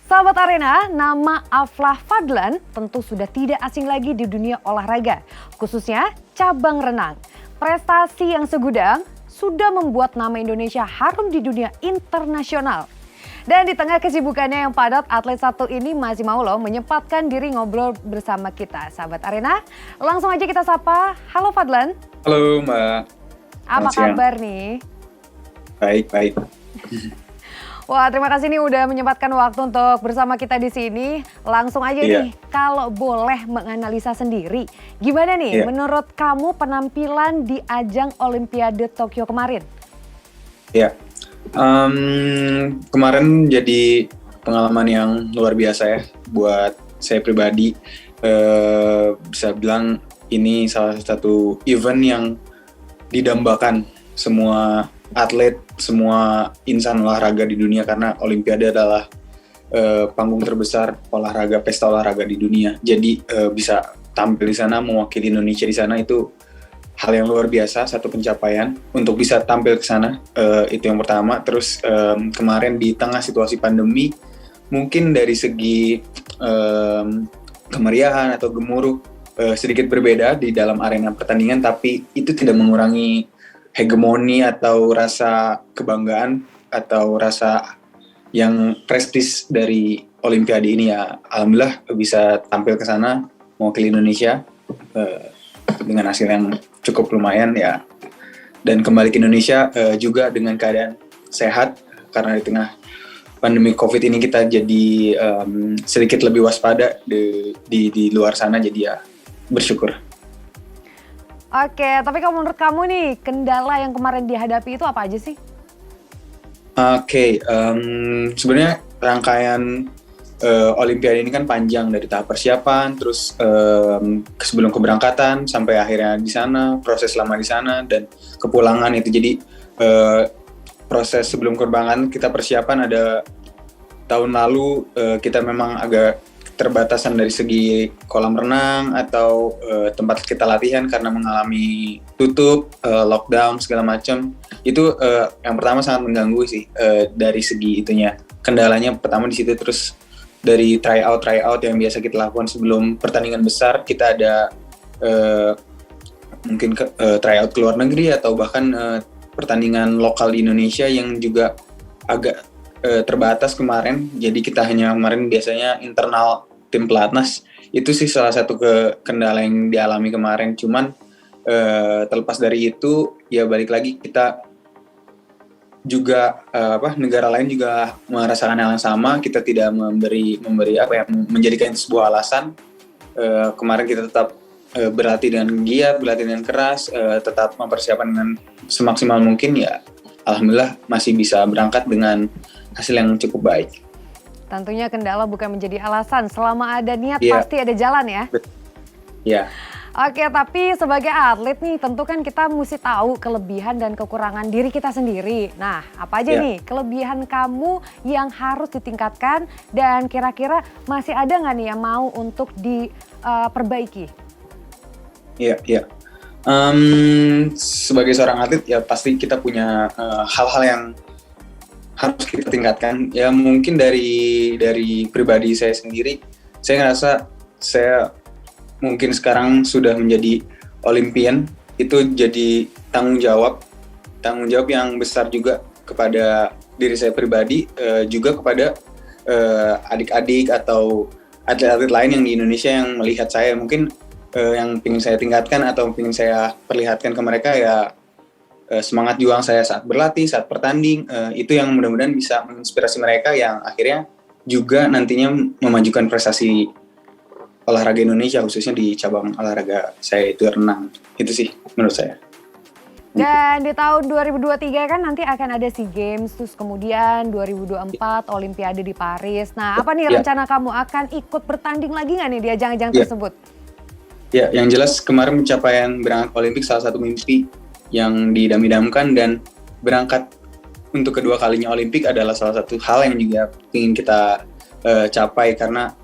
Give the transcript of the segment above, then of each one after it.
Sahabat Arena, nama Aflah Fadlan tentu sudah tidak asing lagi di dunia olahraga, khususnya cabang renang. Prestasi yang segudang sudah membuat nama Indonesia harum di dunia internasional. Dan di tengah kesibukannya yang padat, atlet satu ini masih mau loh menyempatkan diri ngobrol bersama kita. Sahabat Arena, langsung aja kita sapa. Halo Fadlan. Halo Mbak. Apa kabar nih? Baik. Wah, terima kasih nih udah menyempatkan waktu untuk bersama kita di sini. Langsung aja nih, kalau boleh menganalisa sendiri, gimana nih menurut kamu penampilan di ajang Olimpiade Tokyo kemarin? Kemarin jadi pengalaman yang luar biasa ya buat saya pribadi. Bisa bilang ini salah satu event yang didambakan semua atlet, semua insan olahraga di dunia, karena Olimpiade adalah panggung terbesar olahraga, pesta olahraga di dunia. Jadi bisa tampil di sana, mewakili Indonesia di sana, itu hal yang luar biasa, satu pencapaian untuk bisa tampil ke sana. Itu yang pertama. Terus kemarin di tengah situasi pandemi, mungkin dari segi kemeriahan atau gemuruh sedikit berbeda di dalam arena pertandingan, tapi itu tidak mengurangi hegemoni atau rasa kebanggaan atau rasa yang prestis dari Olimpiade ini ya. Alhamdulillah bisa tampil ke sana mewakili Indonesia dengan hasil yang cukup lumayan ya. Dan kembali ke Indonesia juga dengan keadaan sehat, karena di tengah pandemi COVID ini kita jadi sedikit lebih waspada di luar sana, jadi ya bersyukur. Oke, tapi kalau menurut kamu nih, kendala yang kemarin dihadapi itu apa aja sih? Sebenarnya rangkaian Olimpiade ini kan panjang, dari tahap persiapan, terus sebelum keberangkatan sampai akhirnya di sana, proses lama di sana dan kepulangan itu. Jadi proses sebelum keberangkatan kita persiapan ada tahun lalu kita memang agak terbatasan dari segi kolam renang atau tempat kita latihan karena mengalami tutup, lockdown segala macam. Itu yang pertama sangat mengganggu sih dari segi itunya. Kendalanya pertama di situ. Terus dari tryout yang biasa kita lakukan sebelum pertandingan besar, kita ada mungkin tryout ke luar negeri atau bahkan pertandingan lokal di Indonesia yang juga agak terbatas kemarin. Jadi kita hanya kemarin biasanya internal tim pelatnas. Itu sih salah satu kendala yang dialami kemarin. Cuman terlepas dari itu ya balik lagi, kita juga negara lain juga merasakan hal yang sama. Kita tidak menjadikan itu sebuah alasan. Kemarin kita tetap berlatih dengan giat, berlatih dengan keras, tetap mempersiapkan dengan semaksimal mungkin ya. Alhamdulillah masih bisa berangkat dengan hasil yang cukup baik. Tentunya kendala bukan menjadi alasan, selama ada niat pasti ada jalan ya. Iya. Oke, tapi sebagai atlet nih tentu kan kita mesti tahu kelebihan dan kekurangan diri kita sendiri. Nah, apa aja nih kelebihan kamu yang harus ditingkatkan dan kira-kira masih ada nggak nih yang mau untuk diperbaiki? Iya. Sebagai seorang atlet ya pasti kita punya hal-hal yang harus kita tingkatkan. Ya mungkin dari pribadi saya sendiri, saya ngerasa saya mungkin sekarang sudah menjadi Olimpian. Itu jadi tanggung jawab yang besar juga kepada diri saya pribadi, juga kepada adik-adik atau atlet-atlet lain yang di Indonesia yang melihat saya. Mungkin yang ingin saya tingkatkan atau ingin saya perlihatkan ke mereka ya semangat juang saya saat berlatih, saat bertanding, itu yang mudah-mudahan bisa menginspirasi mereka yang akhirnya juga nantinya memajukan prestasi olahraga Indonesia, khususnya di cabang olahraga saya itu renang. Itu sih menurut saya. Dan di tahun 2023 kan nanti akan ada SEA Games, terus kemudian 2024 Olimpiade di Paris. Nah, apa nih rencana kamu, akan ikut bertanding lagi nggak nih di ajang-ajang tersebut? Ya, yang jelas kemarin pencapaian berangkat Olimpik salah satu mimpi yang didam-damkan, dan berangkat untuk kedua kalinya Olimpik adalah salah satu hal yang juga ingin kita capai, karena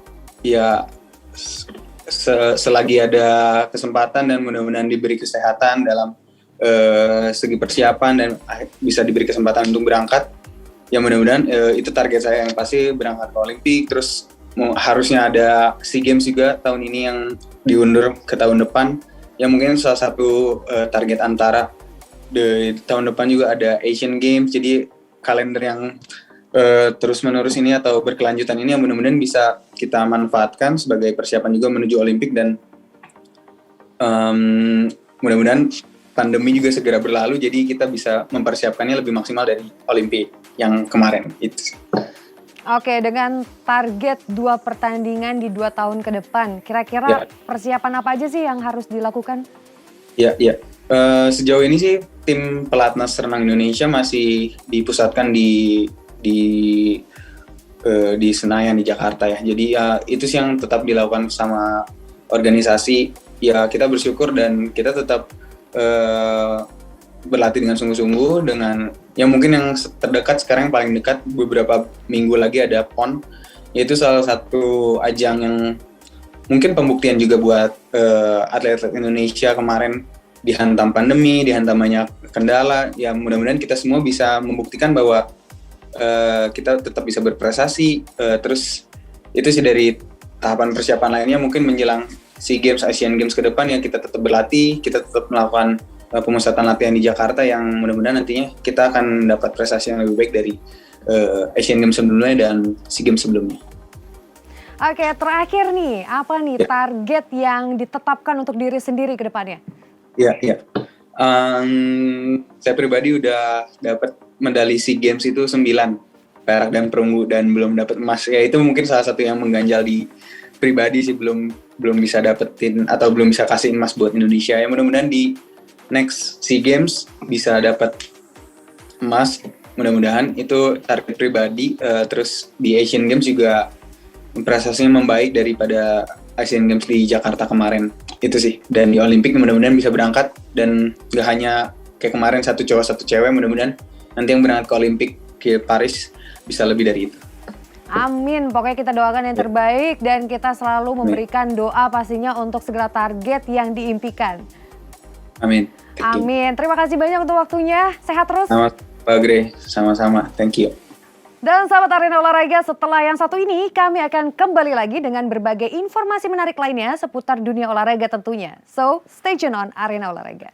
ya selagi ada kesempatan dan mudah-mudahan diberi kesehatan dalam segi persiapan dan bisa diberi kesempatan untuk berangkat, Ya mudah-mudahan itu target saya yang pasti berangkat ke Olimpik, terus harusnya ada SEA Games juga tahun ini yang diundur ke tahun depan. Ya mungkin salah satu target antara di tahun depan juga ada Asian Games, jadi kalender yang terus-menerus ini atau berkelanjutan ini yang mudah-mudahan bisa kita manfaatkan sebagai persiapan juga menuju Olimpik, dan mudah-mudahan pandemi juga segera berlalu jadi kita bisa mempersiapkannya lebih maksimal dari Olimpik yang kemarin itu. Oke, dengan target 2 pertandingan di 2 tahun ke depan, kira-kira persiapan apa aja sih yang harus dilakukan? Ya. Sejauh ini sih tim pelatnas renang Indonesia masih dipusatkan di Senayan di Jakarta ya. Jadi itu sih yang tetap dilakukan sama organisasi. Ya kita bersyukur dan kita tetap berlatih dengan sungguh-sungguh, dengan yang mungkin yang terdekat sekarang yang paling dekat beberapa minggu lagi ada PON, yaitu salah satu ajang yang mungkin pembuktian juga buat atlet-atlet Indonesia kemarin dihantam pandemi, dihantam banyak kendala. Ya mudah-mudahan kita semua bisa membuktikan bahwa kita tetap bisa berprestasi. Terus itu sih dari tahapan persiapan lainnya mungkin menjelang SEA Games, Asian Games ke depan yang kita tetap berlatih, kita tetap melakukan pemusatan latihan di Jakarta yang mudah-mudahan nantinya kita akan dapat prestasi yang lebih baik dari Asian Games sebelumnya dan SEA Games sebelumnya. Oke, terakhir nih, apa nih target yang ditetapkan untuk diri sendiri ke depannya? Iya. Saya pribadi udah dapat medali SEA Games itu 9, perak dan perunggu, dan belum dapat emas. Ya itu mungkin salah satu yang mengganjal di pribadi sih, belum bisa dapetin atau belum bisa kasih emas buat Indonesia. Ya mudah-mudahan di next SEA Games bisa dapat emas, mudah-mudahan itu target pribadi. Terus di Asian Games juga prestasinya membaik daripada Asian Games di Jakarta kemarin, itu sih. Dan di Olimpik mudah-mudahan bisa berangkat, dan gak hanya kayak kemarin satu cowok satu cewek, mudah-mudahan nanti yang berangkat ke Olimpik ke Paris bisa lebih dari itu. Amin, pokoknya kita doakan yang terbaik dan kita selalu memberikan doa pastinya untuk segala target yang diimpikan. Amin. Amin. Terima kasih banyak untuk waktunya. Sehat terus. Sama Pak Gre, sama-sama. Thank you. Dan sahabat Arena Olahraga, setelah yang satu ini kami akan kembali lagi dengan berbagai informasi menarik lainnya seputar dunia olahraga tentunya. So, stay tune on Arena Olahraga.